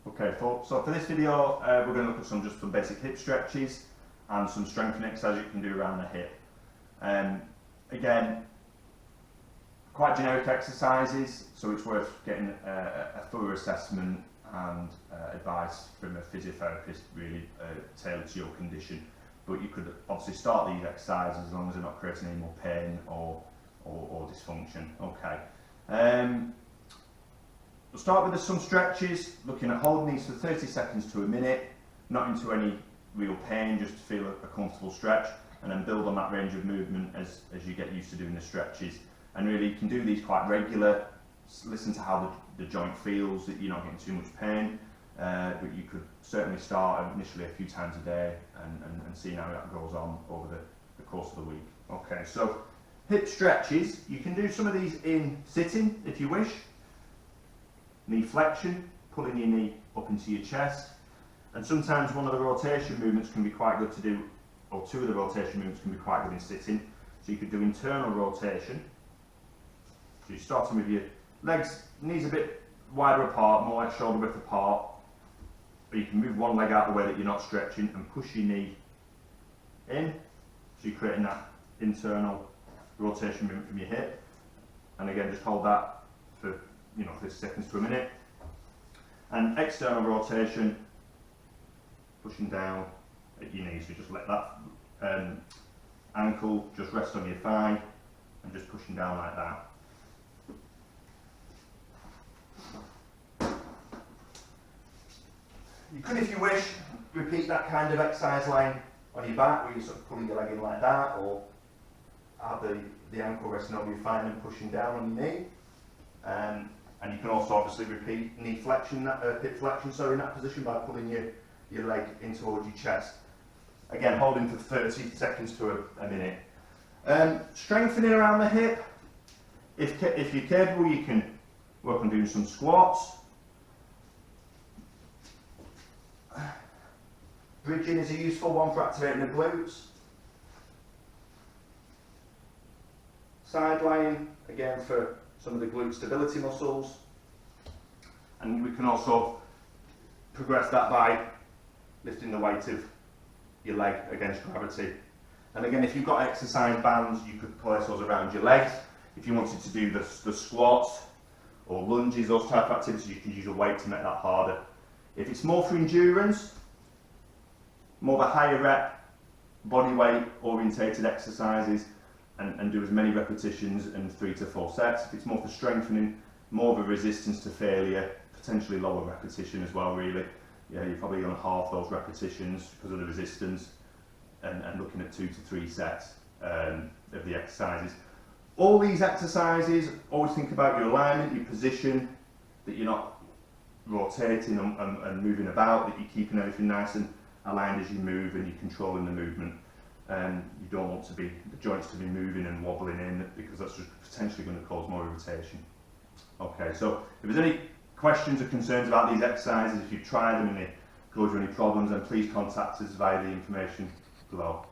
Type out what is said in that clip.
Okay, so for this video, we're going to look at some basic hip stretches and some strengthening exercises you can do around the hip. Again, quite generic exercises, so it's worth getting a thorough assessment and advice from a physiotherapist, really tailored to your condition. But you could obviously start these exercises as long as they're not creating any more pain or dysfunction. Okay. We'll start with some stretches, looking at holding these for 30 seconds to a minute, not into any real pain, just to feel a comfortable stretch, and then build on that range of movement as you get used to doing the stretches. And really, you can do these quite regular, listen to how the joint feels, that you're not getting too much pain, but you could certainly start initially a few times a day and see how that goes on over the course of the week. Okay, so hip stretches, you can do some of these in sitting if you wish. Knee flexion, pulling your knee up into your chest, and sometimes one of the rotation movements can be quite good to do, or two of the rotation movements can be quite good in sitting. So you could do internal rotation. So you're starting with your legs, knees a bit wider apart, more like shoulder width apart, but you can move one leg out the way that you're not stretching and push your knee in, so you're creating that internal rotation movement from your hip. And again, just hold that for 30 seconds to a minute. And external rotation, pushing down at your knee, so just let that ankle just rest on your thigh and just pushing down like that. You could, if you wish, repeat that kind of exercise line on your back, where you're sort of pulling your leg in like that, or have the ankle resting over your thigh and pushing down on your knee. And you can also obviously repeat knee flexion, hip flexion, in that position by pulling your leg in towards your chest. Again, holding for 30 seconds to a minute. Strengthening around the hip. If you're capable, you can work on doing some squats. Bridging is a useful one for activating the glutes. Side lying, again, for some of the glute stability muscles. And we can also progress that by lifting the weight of your leg against gravity. And again, if you've got exercise bands, you could place those around your legs. If you wanted to do the squats or lunges, those type of activities, you can use a weight to make that harder. If it's more for endurance, more of a higher rep, body weight orientated exercises, and do as many repetitions and 3 to 4 sets. If it's more for strengthening, more of a resistance to failure, potentially lower repetition as well, really. Yeah, you're probably going to halve those repetitions because of the resistance, and looking at 2 to 3 sets of the exercises. All these exercises, always think about your alignment, your position, that you're not rotating and moving about, that you're keeping everything nice and aligned as you move and you're controlling the movement. You don't want the joints to be moving and wobbling in, because that's just potentially going to cause more irritation. Okay, so if there's any questions or concerns about these exercises, if you've tried them and they cause you any problems, then please contact us via the information below.